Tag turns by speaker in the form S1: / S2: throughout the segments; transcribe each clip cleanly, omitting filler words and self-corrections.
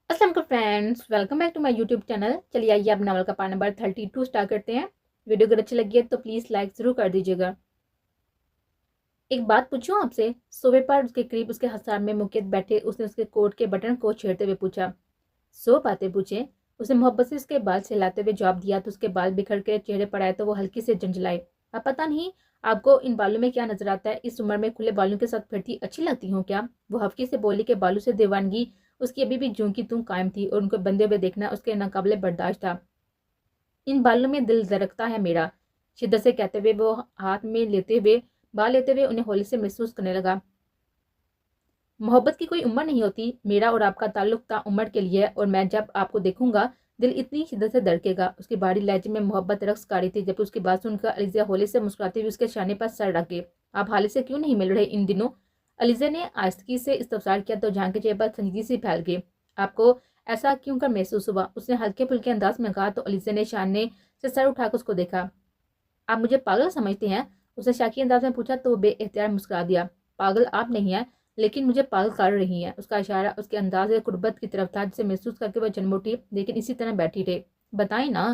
S1: अस्सलाम वालेकुम friends, welcome back to my YouTube channel. चलिए आइए अब नावल का पार्ट नंबर 32 स्टार्ट करते हैं। वीडियो अगर अच्छी लगी है तो प्लीज़ लाइक ज़रूर कर दीजिएगा। एक बात पूछूं आपसे। सोफे पर उसके करीब उसके हसाब में मुकेत बैठे उसने उसके कोट के बटन को छेड़ते हुए पूछा। 100 बातें पूछे। उसने मोहब्बत से उसके बाल सहलाते हुए जवाब दिया तो उसके बाल बिखर के चेहरे पर आए तो वो हल्की से झंझलाए। अब पता नहीं आपको इन बालों में क्या नजर आता है। इस उम्र में खुले बालों के साथ फिरती अच्छी लगती हूँ क्या? वो हल्की से बोली के बालों से दीवानगी उसकी अभी भी जूं की तू कायम थी और उनको बंदे हुए देखना उसके नाकाबिले बर्दाश्त था। इन बालों में दिल धड़कता है मेरा, शिद्दत से कहते हुए वो हाथ में लेते हुए उन्हें होली से महसूस करने लगा। मोहब्बत की कोई उम्र नहीं होती। मेरा और आपका ताल्लुक ताउम्र के लिए और मैं जब आपको देखूंगा दिल इतनी शिद्दत से धड़केगा। उसकी बाड़ी लहजे में मोहब्बत रक्स का रही थी जबकि उसकी बात सुनकर अलीज़ा होली से मुस्कुराते हुए उसके शाने पर सर रख गए। आप हाली से क्यों नहीं मिल रहे इन दिनों? अलीज़ा ने आस्तगी से इस्तफसार किया तो जहां के चेहरे पर संजीदगी सी फैल गई। आपको ऐसा क्यों कर महसूस हुआ? उसने हल्के फुल्के अंदाज में कहा तो अलीज़ा ने शाने से सर उठाकर उसको देखा। आप मुझे पागल समझते हैं? उसने शाकी अंदाज में पूछा तो वो बेइख्तियार मुस्कुरा दिया। पागल आप नहीं हैं, लेकिन मुझे पागल कर रही हैं। उसका इशारा उसके अंदाज कुर्बत की तरफ था जिसे महसूस करके वह जन्म उठी लेकिन इसी तरह बैठी रहे। बताएं ना।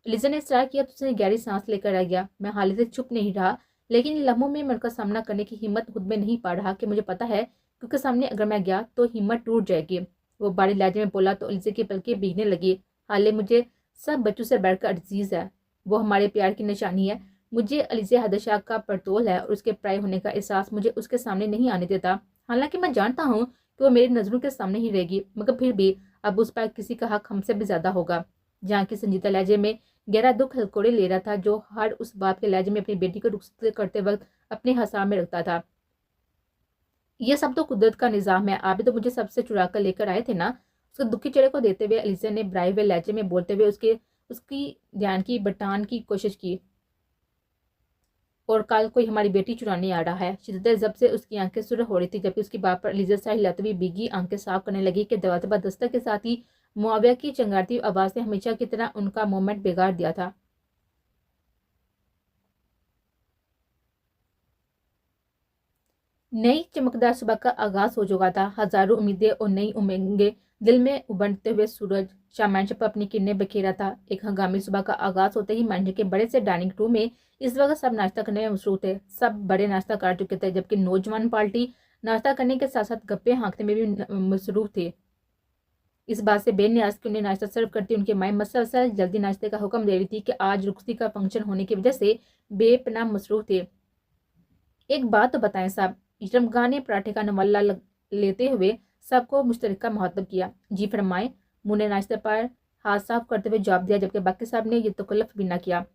S1: लिजा ने इसरार किया तो उसने गहरी सांस लेकर रह गया। मैं हाल से चुप नहीं रहा लेकिन इन लम्हों में मन का सामना करने की हिम्मत खुद में नहीं पा रहा कि मुझे पता है क्योंकि सामने अगर मैं गया तो हिम्मत टूट जाएगी। वो बड़ी लहजे में बोला तो अलीजा की पलकें भीगने लगी। हाले मुझे सब बच्चों से बढ़कर अजीज है। वो हमारे प्यार की निशानी है। मुझे अलीज़ा हदशाह का परतोल है और उसके पराये होने का एहसास मुझे उसके सामने नहीं आने देता। हालांकि मैं जानता हूँ कि वो मेरी नज़रों के सामने ही रहेगी मगर फिर भी अब उस पर किसी का हक हमसे भी ज्यादा होगा। जहाँ की संजीदा लहजे में गहरा दुख हलकोड़े ले रहा था जो हर उस बाप के लहजे में अपनी बेटी को रुखसत करते वक्त अपने हसाब में रखता था। यह सब तो कुदरत का निज़ाम है। आप भी तो मुझे सबसे चुरा कर लेकर आए थे ना। उसके दुखी चेहरे को देते हुए अलीज़ा ने ब्राई हुए लहजे में बोलते हुए उसकी ध्यान की बटान की कोशिश की। और कल कोई हमारी बेटी चुराने आ रहा है। शिद्दत जब से उसकी आंखें सुरख हो रही थी जबकि उसकी बात पर अलीज़ा साहिल हिलाते हुए भीगी आंखें साफ करने लगी कि दवा दस्तक के साथ ही मुआविया की चंगारती आवाज ने हमेशा की तरह उनका मोमेंट बिगाड़ दिया था। नई चमकदार सुबह का आगाज हो चुका था। हजारों उम्मीदें और नई उमंगें दिल में उबलते हुए सूरज शामांश पर अपनी किरणें बिखेरा था। एक हंगामी सुबह का आगाज होते ही मंजिल के बड़े से डाइनिंग रूम में इस वक्त सब नाश्ता करने में मसरूफ थे। सब बड़े नाश्ता कर चुके थे जबकि नौजवान पार्टी नाश्ता करने के साथ साथ गप्पे हाँकने में भी मसरूफ थे। इस बात से बेनियाज कि उन्हें नाश्ता सर्व करती उनकी माए मसलसल जल्दी नाश्ते का हुक्म दे रही थी कि आज रुखसती का फंक्शन होने की वजह से बेपनाह मसरूफ थे। एक बात तो बताएं साहब। इजरमगाह ने पराठे का नवल्ला लेते हुए सबको मुश्तरका मुहातब किया। जी फरमाए। मुन्ने नाश्ते पर हाथ साफ करते हुए जवाब दिया जबकि बाकी साहब ने यह तकल्लुफ भी ना किया।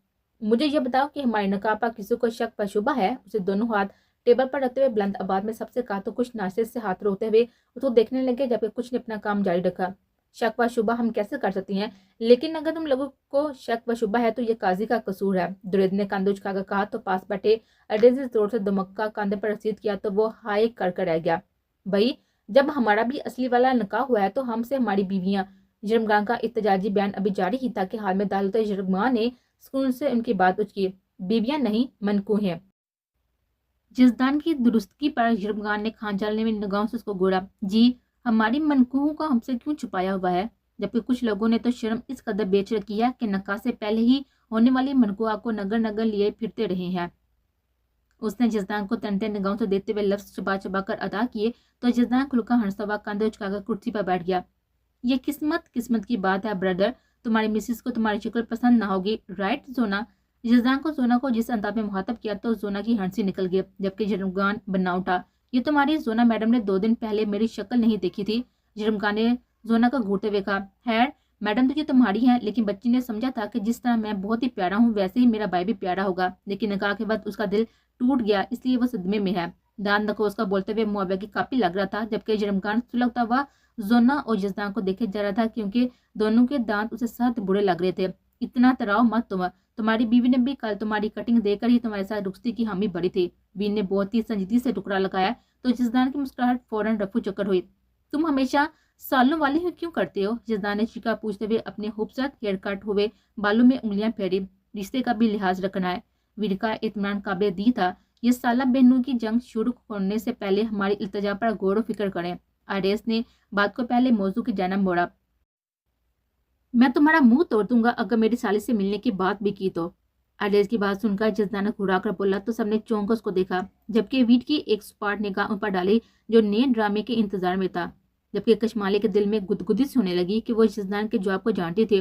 S1: मुझे यह बताओ कि हमारी नकाब पर किसी को शक व शुबा है? उसे दोनों हाथ टेबल पर रखते हुए बुलंद आवाज में सबसे कहा तो कुछ नाश्ते से हाथ रोकते हुए उसको देखने लगे जबकि कुछ ने अपना काम जारी रखा। शक व शुबा हम कैसे कर सकती हैं? लेकिन अगर तुम लोगों को शक व शुबा है तो ये काजी का कसूर है। दुरेद ने कंधे उचकाकर कहा तो पास बैठे अड्डे से जोर से दुमक्का कंधे पर रसीद किया तो वो हाय कर रह गया। भाई, जब हमारा भी असली वाला निकाह हुआ है तो हमसे हमारी बीवियां। यरमगाह का इत्तेजाजी बयान अभी जारी ही था कि हाल में दालत यरमगाह ने सुकून से उनकी बात उचकी। बीवियां नहीं, मनकू हैं। जसदान की दुरुस्तगी पर यरमगाह ने खान डालने में निगाहों से उसको घूरा। जी, हमारी मनकूहों को हमसे क्यों छुपाया हुआ है? जबकि कुछ लोगों ने तो शर्म इस कदर बेच रखी है कि नकाह से पहले ही होने वाली मनकुआ को नगर नगर लिए फिरते रहे हैं। उसने जसदान को तनते निगाहों से देते हुए लफ्ज चबा चबा कर अदा किए तो जसदान खुलका हंसता हुआ कंधे उचकाकर कुर्सी पर बैठ गया। ये किस्मत की बात है ब्रदर। तुम्हारी मिसिस को तुम्हारी शक्ल पसंद ना होगी, राइट जोना? जसदान को जोना को जिस अंदाज में मुहातब किया तो जोना की हंसी निकल गई जबकि जरमगान बन्ना उठा। ये तुम्हारी जोना मैडम ने 2 दिन पहले मेरी शक्ल नहीं देखी थी। जरमगान ने जोना को घूरते हुए कहा। खैर, मैडम तो ये तुम्हारी है लेकिन बच्ची ने समझा था कि जिस तरह मैं बहुत ही प्यारा हूँ वैसे ही मेरा भाई भी प्यारा होगा। लेकिन निकाह के बाद उसका दिल टूट गया इसलिए वो सदमे में है। दान नकोस का बोलते हुए मुआविया की काफी लग रहा था जबकि जरमगान सुलगता हुआ जोना और जसदान को देखे जा रहा था क्योंकि दोनों के दांत उसे सख्त बुरे लग रहे थे। इतना तराव मत तुम्हारी बीवी ने भी कल तुम्हारी कटिंग देकर ही तुम्हारे साथ रुखसती की हामी भरी थी। वीर ने बहुत ही संजीदगी से टुकड़ा लगाया तो जसदान की मुस्कुराहट फौरन रफू चक्कर हुई। तुम हमेशा सालों वाली ही क्यों करते हो? जसदान ने शिका पूछते हुए अपने खूबसूरत हेयर कट हुए बालों में उंगलियां फेरी। रिश्ते का भी लिहाज रखना है। वीर का इत्मीनान काबिल दी था। ये साला बहनों की जंग शुरू होने से पहले हमारी इल्तजा पर गौर व फिक्र करें। आरएस ने बात को पहले मौजू की जानब मोड़ा। मैं तुम्हारा मुंह तोड़ दूंगा अगर मेरी साली से मिलने की बात भी की तो। अरेज की बात सुनकर जजदाना घुरा कर बोला तो सबने चौंक कर उसको देखा, जबकि वीट की एक स्पार्ट निगाह उन पर डाली जो नए ड्रामे के इंतजार में था। जबकि कशमाली के दिल में गुदगुदी सी होने लगी कि वो जजदान के जवाब को जानती थी।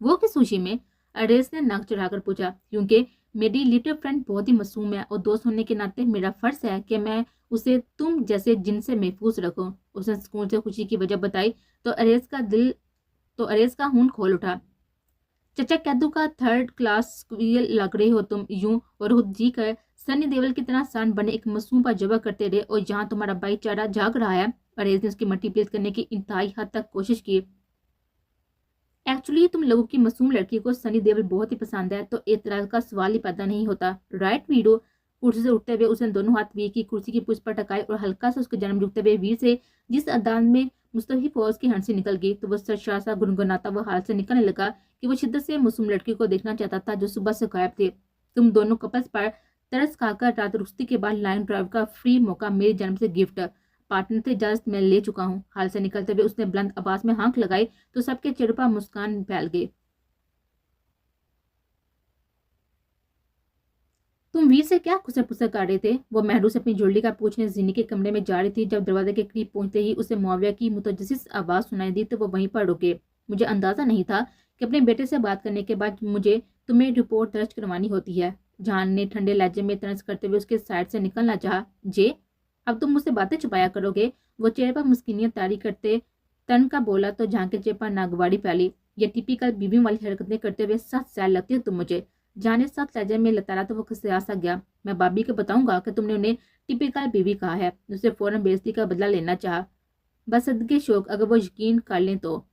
S1: वो किस खुशी में? अरेज ने नाक चढ़ाकर पूछा, क्योंकि मेरी लिटिल फ्रेंड बहुत ही मासूम है और दोस्त होने के नाते मेरा फर्ज है कि मैं उसे तुम जैसे जिन से महफूज रखूं। उसने सुकून से खुशी की वजह बताई तो अरेज का खून खोल उठा। चचा कैदू का थर्ड क्लास स्क्वियल लग रहे हो तुम यूं, और खुद जी कर सनी देओल की तरह सान बने एक मासूम पर जबर करते रहे, और जहां तुम्हारा भाईचारा जाग रहा है। अरेज ने उसकी मट्टी प्लेस करने की इंतहाई हद तक कोशिश की। एक्चुअली तुम लोगों की मासूम लड़की को सनी देओल बहुत ही पसंद है, तो एतराज का सवाल ही पैदा नहीं होता। Right widow? कुर्सी से उठते हुए उसने दोनों हाथ वीर की कुर्सी की पुष्प पर टकाए और हल्का सा उसके जन्म झुकते हुए वीर से जिस अंदाज में मुस्तफी फौज की हंसी निकल गई, तो वो सरशासा गुनगुनाता वो हाल से निकलने लगा कि वो शिद्दत से मासूम लड़की को देखना चाहता था जो सुबह से गायब थे। तुम दोनों कपल्स पर तरस खाकर रात रुस्ती के बाद लाइन ड्राइव का फ्री मौका मेरी जन्म से गिफ्ट। पार्टनर से इजाजत मैं ले चुका हूँ। हाल से निकलते हुए उसने बुलंद आवाज में हाँक लगाई तो सबके चेहरे पर मुस्कान फैल गई। तुम वीर से क्या खुसर पुसर कर रहे थे? वो महरू से अपनी ज्वेलरी का पूछने जीनी के कमरे में जा रही थी। जब दरवाजे के करीब पहुंचते ही उसे मुआविया की मुतजस्सिस आवाज सुनाई दी तो वो वहीं पर रुके। मुझे अंदाजा नहीं था कि अपने बेटे से बात करने के बाद मुझे तुम्हें रिपोर्ट दर्ज करवानी होती है। जहान ने ठंडे लहजे में तर्ज करते हुए उसके साइड से निकलना चाहा। जे, अब तुम मुझसे बातें छुपाया करोगे? वो चेहरे पर मुस्किनियां तारी करते तन का बोला तो जहां के चेहरे पर नागवाड़ी फैली। ये टिपिकल बीबी वाली हरकतें करते हुए सच सैर लगती हो तुम मुझे। जाने साथ लहजे में लताड़ा तो वो किससे आ गया। मैं भाभी को बताऊंगा कि तुमने उन्हें टिपिकल बीवी कहा है। उससे फौरन बेइज्जती का बदला लेना चाहा। बस सदके शौक अगर वो यकीन कर लें तो।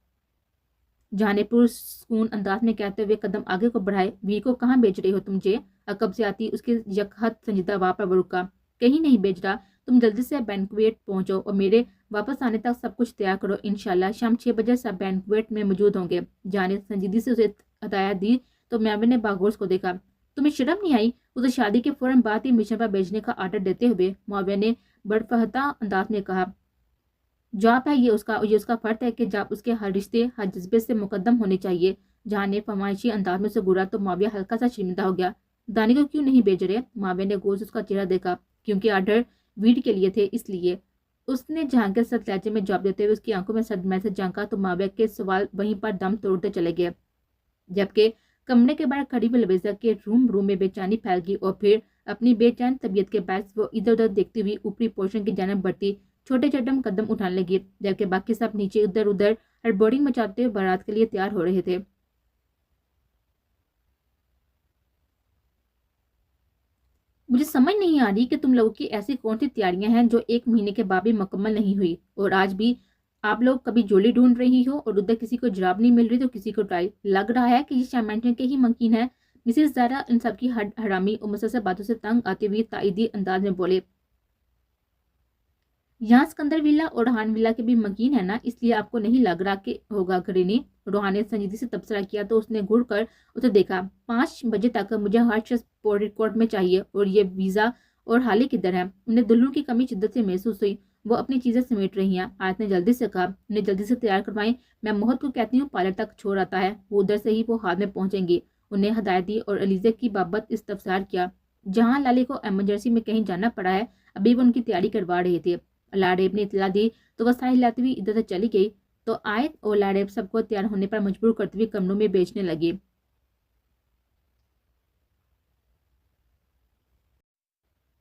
S1: जाने सुकून अंदाज में कहते हुए कदम आगे को बढ़ाए। वीर को कहाँ भेज रहे हो तुम जे? अकब से आती उसके यकहत संजीदा वाह पर रुका। कहीं नहीं भेज रहा, तुम जल्दी से बैंक्वेट पहुंचो और मेरे वापस आने तक सब कुछ तैयार करो। इंशाल्लाह शाम 6 बजे सब बैंक्वेट में मौजूद होंगे। जाने संजीदी से उसे हदायत दी तो मैम ने बागोश को देखा। तुम्हें शर्म नहीं आई? उसे शादी के फौरन बाद ही मिशन पर भेजने का आर्डर देते हुए मुआविया ने बड़फहता अंदाज में कहा। जॉब है ये उसका फर्ज है कि जब उसके हर रिश्ते हर जज्बे से मुकद्दम होने चाहिए। जहां ने फरमाइशी अंदाज में से घूरा तो मुआविया हल्का सा शर्मिंदा हो गया। दानी को क्यों नहीं भेज रहे? मुआविया ने गौर से उसका चेहरा देखा। क्योंकि आर्डर वीड के लिए थे, इसलिए। उसने जहां के सख्त लहजे में जवाब देते हुए उसकी आंखों में सदमे से झांका तो मुआविया के सवाल वहीं पर दम तोड़ते चले गए। जबकि कमरे के बाहर खड़ी हुई लबेजा के रूम में बेचैनी फैल गई और फिर अपनी बेचैन तबीयत के बायस वो इधर उधर देखती हुई ऊपरी पोर्शन की जानब बढ़ती छोटे छोटे कदम उठाने लगी, जबकि बाकी सब नीचे इधर उधर हड़बड़ी मचाते हुए बारात के लिए तैयार हो रहे थे। मुझे समझ नहीं आ रही कि तुम लोगों की ऐसी कौन सी तैयारियां हैं जो 1 महीने के बाद भी मुकम्मल नहीं हुई, और आज भी आप लोग कभी जोली ढूंढ रही हो और उधर किसी को जवाब नहीं मिल रही तो किसी को ट्राई। लग रहा है कि ये शामेंटन के ही मकीन है। मिसेस ज़ारा इन सबकी हरामी और मुसलसल बातों से तंग आते हुए ताइदी अंदाज में बोले। यहाँ सिकंदर विला और रोहान विला के भी मकीन है ना, इसलिए आपको नहीं लग रहा कि होगा घरेनी? रोहान ने संजीदी से तबसरा किया तो उसने घुड़ कर उसे देखा। 5 बजे तक मुझे हर शख्स कोर्ट में चाहिए, और ये वीजा और हाली किधर है? उन्हें दुल्हन की कमी शिद्दत से महसूस हुई। वो अपनी चीजें समेट रही हैं। आयत ने जल्दी से कहा, उन्हें जल्दी से तैयार करवाएं। मैं मोहत को कहती हूँ पार्लर तक छोड़ आता है, वो उधर से ही वो हाथ में पहुंचेंगी। उन्हें हदायत दी और अलीजे की बाबत इस्तफसार किया। जहाँ लाली को एमरजेंसी में कहीं जाना पड़ा है, अभी वो उनकी तैयारी करवा रहे थे। लाडेब ने इतला दी तो वह सारी हिलाती हुई इधर से चली गई तो आयत और लाडेब सबको तैयार होने पर मजबूर करते हुए कमरों में बेचने लगी।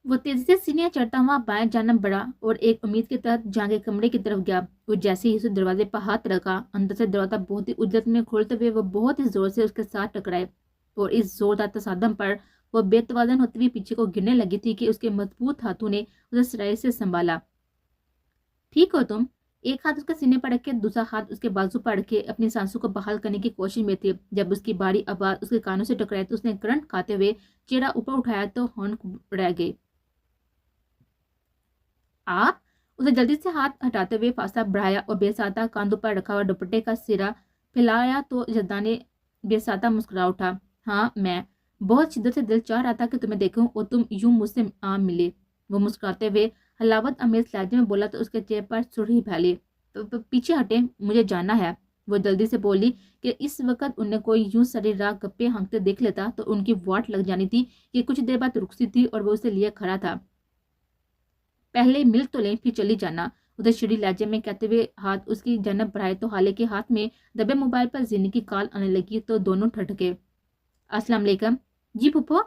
S1: वो तेजी से सीढ़ियां चढ़ता हुआ बाएं जानब बढ़ा और एक उम्मीद के तहत जाके कमरे की तरफ गया। वो जैसे ही उसे दरवाजे पर हाथ रखा, अंदर से दरवाजा बहुत ही उद्दत में खोलते हुए वो बहुत ही जोर से उसके साथ टकराए, और इस जोरदार तसादम पर वो बेतवाजन होते हुए पीछे को गिरने लगी थी कि उसके मजबूत हाथों ने उसे सराय से संभाला। ठीक हो तुम? एक हाथ उसके सीने पर रखे, दूसरा हाथ उसके बाजू पर रखे अपनी सांसों को बहाल करने की कोशिश में थी। जब उसकी बारी आवाज उसके कानों से टकराई तो उसने करंट खाते हुए चेहरा ऊपर उठाया तो होंठ रह गई। आप? उसे जल्दी से हाथ हटाते हुए फासला बढ़ाया और बेसाता कांधों पर रखा हुआ दुपट्टे का सिरा फैलाया तो जद्दा ने बेसाता मुस्कुरा उठा। हाँ, मैं बहुत शिद्दत से दिल चाह रहा था कि तुम्हें देखूं और तुम यूं मुझसे आ मिले। वो मुस्कुराते हुए हलावत अमेज लहजे में बोला तो उसके चेहरे पर सुर्खी फैली। पीछे हटे, मुझे जाना है। وہ جلدی سے بولی کہ اس وقت انہیں کوئی یوں سرے راہ گپے ہانکتے دیکھ لیتا تو ان کی واٹ لگ جانی تھی کہ کچھ دیر بعد رکسی تھی اور وہ اسے لیے کھڑا تھا۔ پہلے مل تو لیں پھر چلی جانا، ادھر شری لہجے میں کہتے ہوئے ہاتھ اس کی جانب بڑھائے تو حالے کے ہاتھ میں دبے موبائل پر زینی کی کال آنے لگی تو دونوں ٹھٹکے۔ السلام علیکم۔ جی پھپھو۔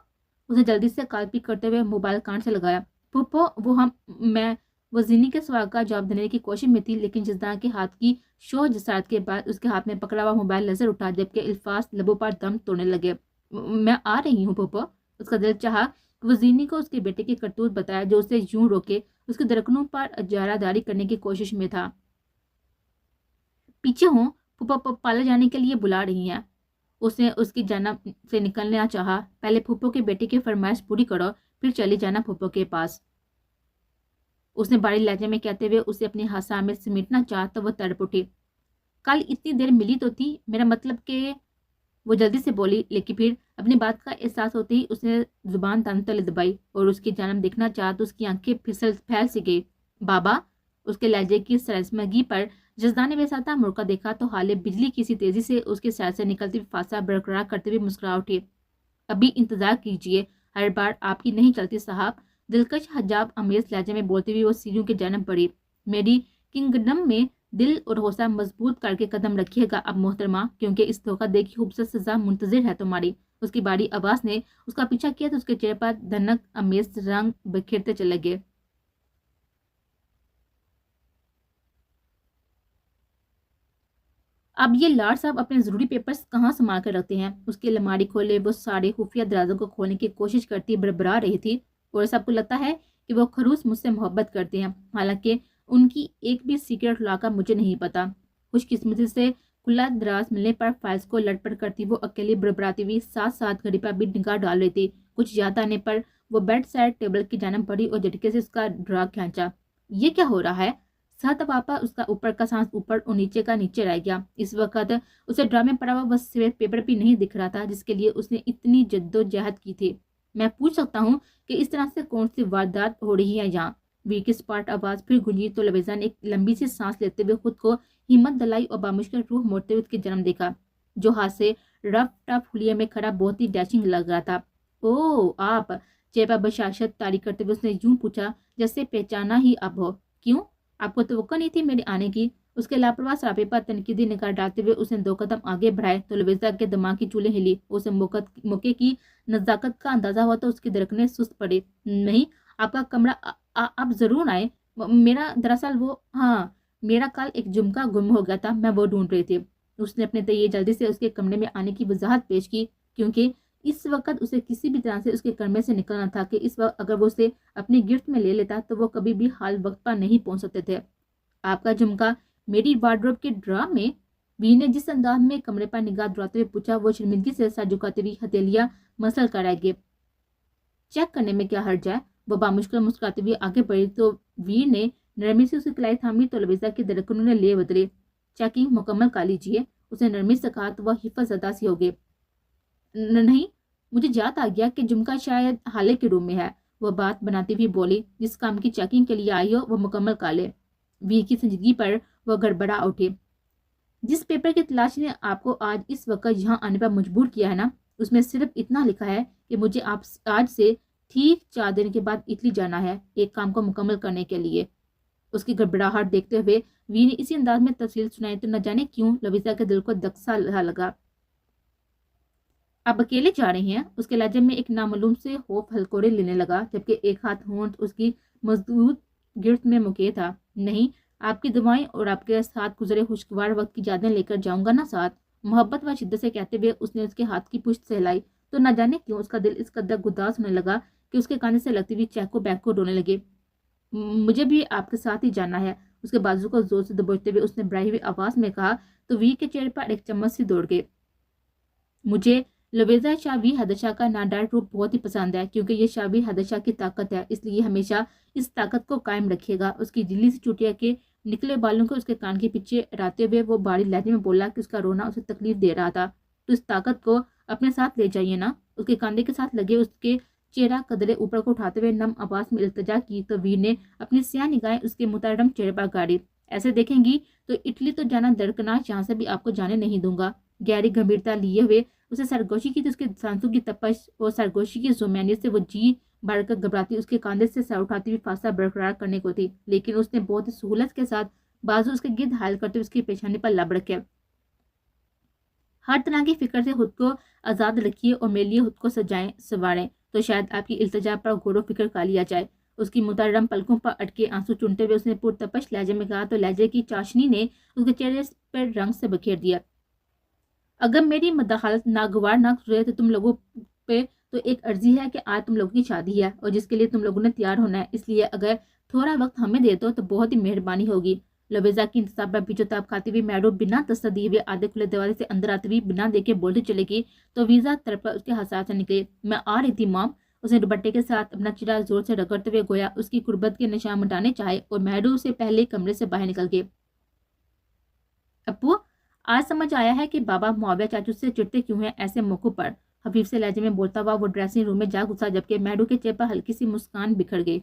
S1: اسے جلدی سے کال پک کرتے ہوئے موبائل کان سے لگایا۔ پھپھو وہ زینی کے سوال کا جواب دینے کی کوشش میں تھی، لیکن جزدان کے ہاتھ کی شوہ جسارت کے بعد اس کے ہاتھ میں پکڑا ہوا موبائل نظر اٹھا، جبکہ الفاظ لبوں پر دم توڑنے لگے۔ میں آ رہی ہوں پھپھو۔ اس کا دل چاہا کہ وہ زینی کو اس کے بیٹے کی کرتوت بتایا جو اسے یوں روکے اس کے درکنوں پر اجارہ داری کرنے کی کوشش میں تھا۔ پیچھے ہوں، پھپھو پارلر جانے کے لیے بلا رہی ہیں۔ اس نے اس کی جانب سے نکلنا چاہا۔ پہلے پھپھو کے بیٹے کی فرمائش پوری کرو پھر چلی جانا پھپھو کے پاس، اس نے بڑی لہجے میں کہتے ہوئے اسے اپنے ہاتھ میں سمیٹنا چاہا تو وہ تڑپ اٹھی۔ کل اتنی دیر ملی تو تھی، میرا مطلب کہ وہ جلدی سے بولی، لیکن پھر اپنی بات کا احساس ہوتے ہی اس نے زبان تن تلے دبائی اور اس کی جانب دیکھنا چاہا تو اس کی آنکھیں پھیل سی گئی۔ بابا، اس کے لہجے کی سرسمگی پر جزدان نے بے ساتھ مڑ کر دیکھا تو حالے بجلی کسی تیزی سے اس کے سیر سے نکلتی ہوئی فاصلہ برقرار کرتے ہوئے مسکرا اٹھی۔ ابھی انتظار کیجیے، ہر بار آپ کی نہیں چلتی صاحب، دلکش حجاب امیز لہجے میں بولتے ہوئے وہ سیڑھیوں کی جانب بڑھی۔ میری کنگڈم میں دل اور حوصلہ مضبوط کر کے قدم رکھیے گا اب محترمہ، کیونکہ اس دھوکہ دے کی خوبصورت سزا منتظر ہے تمہاری۔ اس کی باری آواز نے اس کا پیچھا کیا تو اس کے چہرے پر دھنک امیز رنگ بکھیرتے چلے گئے۔ اب یہ لاڈ صاحب اپنے ضروری پیپرز کہاں سنبھال کر رکھتے ہیں؟ اس کی الماری کھولے وہ سارے خفیہ دروازوں کو کھولنے کی کوشش کرتی بڑبڑا رہی تھی، اور سب کو لگتا ہے کہ وہ خروس مجھ سے محبت کرتے ہیں، حالانکہ ان کی ایک بھی سیکرٹ لا کا مجھے نہیں پتا۔ خوش قسمتی سے کھلا دراز ملنے پر فائلز کو لٹ پٹ کرتی وہ اکیلی بڑبڑاتی ہوئی ساتھ ساتھ گھڑی پر بھی نگاہ ڈال رہی تھی۔ کچھ یاد آنے پر وہ بیڈ سائڈ ٹیبل کی جانب بڑھی اور جھٹکے سے اس کا ڈرا کھینچا۔ یہ کیا ہو رہا ہے؟ ساتھ پاپا اس کا اوپر کا سانس اوپر اور نیچے کا نیچے رہ گیا۔ اس وقت اسے ڈرا میں پڑا ہوا وہ سفید پیپر بھی نہیں دکھ رہا تھا جس کے لیے اس نے اتنی جدوجہد کی تھی۔ میں پوچھ سکتا ہوں کہ اس طرح سے کون سی واردات ہو رہی ہے یہاں؟ ویر کی سپاٹ آواز پھر گونجی تو لویزا نے ایک لمبی سی سانس لیتے ہوئے خود کو ہمت دلائی اور بامشکل روح موڑتے ہوئے اس کی جنم دیکھا، جو ہاتھ سے رف ٹف حلیے میں کھڑا بہت ہی ڈیشنگ لگ رہا تھا۔ او آپ، چہرے پر بشاشت طاری کرتے ہوئے اس نے یوں پوچھا جیسے پہچانا ہی اب ہو۔ کیوں؟ آپ کو توقع نہیں تھی میرے آنے کی؟ اس کے لاپرواہ سراپے پر تنقیدی نگاہ ڈالتے ہوئے اس نے 2 قدم آگے بڑھائے تو لویزا کے دماغ کی چولیں ہلی۔ اسے موقع کی نزاکت کا اندازہ ہوا تو اس کی دھڑکنیں سست پڑی۔ نہیں، آپ کا کمرہ آپ ضرور آئے۔ دراصل میرا کل ایک جھمکا گم ہو گیا تھا، میں وہ ڈھونڈ رہی تھی۔ اس نے اپنے تئیں جلدی سے اس کے کمرے میں آنے کی وضاحت پیش کی، کیونکہ اس وقت اسے کسی بھی طرح سے اس کے کمرے سے نکلنا تھا کہ اس وقت اگر وہ اسے اپنی گرفت میں لے لیتا تو وہ کبھی بھی حال وقت پر نہیں پہنچ سکتے تھے۔ آپ کا جھمکا میری وارڈروب کے ڈرا میں؟ ویر نے جس انداز میں کمرے پر نگاہ دوڑاتے ہوئے پوچھا وہ شرمندگی سے سر جھکاتی ہوئی ہتھیلیاں مسل کر رہ گئے۔ چیک کرنے میں کیا حرج ہے؟ وہ بامشکل مسکراتے ہوئے آگے بڑھی تو ویر نے نرمی سے اسے کلائی تھامی تو لویزا کے دھڑکنوں نے لے بدلے۔ چیکنگ مکمل کر لیجیے، اسے نرمی سے کہا تو وہ حفظ زدہ سی ہو گئی۔ نہیں، مجھے یاد آ گیا کہ جھمکا شاید حالے کے روم میں ہے، وہ بات بناتی ہوئی بولی۔ جس کام کی چیکنگ کے لیے آئی ہو وہ مکمل کر لے۔ ویر کی سنجیدگی پر وہ گڑبڑا اٹھی۔ جس پیپر کی تلاش نے آپ کو آج اس وقت یہاں آنے پر مجبور کیا ہے نا، اس میں صرف اتنا لکھا ہے کہ مجھے آج سے ٹھیک 4 دن کے بعد اٹلی جانا ہے ایک کام کو مکمل کرنے کے لیے۔ اس کی گڑبڑاہٹ دیکھتے ہوئے ویر نے اسی انداز میں تفصیل سنائی تو نہ جانے کیوں لویزا کے دل کو دکسا لگا۔ آپ اکیلے جا رہے ہیں؟ اس کے لہجے میں ایک نامعلوم سے خوف ہلکورے لینے لگا، جبکہ ایک ہاتھ ہونٹ اس کی مضبوط گرفت میں مکے تھا۔ نہیں، آپ کی دعائیں اور آپ کے ساتھ گزرے خوشگوار وقت کی یادیں لے کر جاؤں گا نا ساتھ، محبت و شدت سے کہتے ہوئے اس نے اس کے ہاتھ کی پشت سے ہلائی تو نہ جانے کیوں اس کا دل اس قدر گداس ہونے لگا کہ اس کے کانے سے لگتی ہوئی چیکو بیکو رونے لگے۔ مجھے بھی آپ کے ساتھ ہی جانا ہے، اس کے بازو کو زور سے دبوچتے ہوئے اس نے بڑھائی ہوئی آواز میں کہا تو ویر کے چہرے پر ایک چمک سی دوڑ گئی۔ مجھے لویزا شاہ ویر حیدر شاہ کا ناڈر روپ بہت ہی پسند ہے، کیونکہ یہ شاہ ویر حیدر شاہ کی طاقت ہے، اس لیے ہمیشہ اس طاقت کو قائم رکھے گا۔ اس کی ڈیلی سے چوٹیا کے نکلے بالوں کو اس کے کان کے پیچھے اڑاتے ہوئے وہ بھاری لہجے میں بولا کہ اس کا رونا اسے تکلیف دے رہا تھا، تو اس طاقت کو اپنے ساتھ لے جائیے نا۔ اس کے کاندھے کے ساتھ لگے اس کے چہرہ قدرے اوپر کو اٹھاتے ہوئے نم آواز میں التجا کی تو ویر نے اپنی سیاہ نگاہیں اس کے مترڈم چہرے پر گاڑی۔ ایسے دیکھیں گی تو اٹلی تو جانا درکناک، یہاں سے بھی آپ کو جانے نہیں دوں گا۔ گہری گمبھیرتا لیے ہوئے اسے سرگوشی کی، تو اس کے سانسوں کی تپش اور سرگوشی کی زومینیت سے وہ جی بڑھ کر گھبراتی اس کے کاندھے سے سر اٹھاتی ہوئی فاصلہ برقرار کرنے کو تھی، لیکن اس نے بہت سہولت کے ساتھ بازو اس کے گرد حائل کرتے ہوئے اس کی پیشانی پر لب رکھے۔ ہر طرح کی فکر سے خود کو آزاد رکھیے اور میرے لیے خود کو سجائیں سنواریں تو شاید آپ کی التجا پر غور و فکر کر لیا جائے۔ اس کی مترم پلکوں پر اٹکے آنسو چنتے ہوئے اس نے پرتپش لہجے میں کہا تو لہجے کی چاشنی نے اس کے چہرے پر رنگ سے بکھیر دیا۔ اگر میری مداخلت ناگوار نہ گزرے تو تم لوگوں پہ تو ایک عرضی ہے کہ آج تم لوگوں کی شادی ہے اور جس کے لیے تم لوگوں نے تیار ہونا ہے، اس لیے اگر تھوڑا وقت ہمیں دے دو تو بہت ہی مہربانی ہوگی۔ لویزا کی انتصاب پر پیچھو تاب کھاتی ہوئی میڈو بنا تصدیق ہوئے آدھے کھلے دروازے سے اندر آتی ہوئی بنا دیکھے بولتی چلے گی تو ویزا طرف پر اس کے حساس سے نکلے۔ میں آ رہی تھی مام، اس نے دوپٹے کے ساتھ اپنا چہرہ زور سے رگڑتے ہوئے گویا اس کی قربت کے نشان مٹانے چاہے اور میڈو سے پہلے کمرے سے باہر نکل گئے۔ ابو، آج سمجھ آیا ہے کہ بابا معاویہ چاچو سے چڑتے کیوں ہیں ایسے موقع پر، حفیف سے لہجے میں بولتا ہوا وہ ڈریسنگ روم میں جا گھسا، جبکہ میڈو کے چہرے پر ہلکی سی مسکان بکھر گئی۔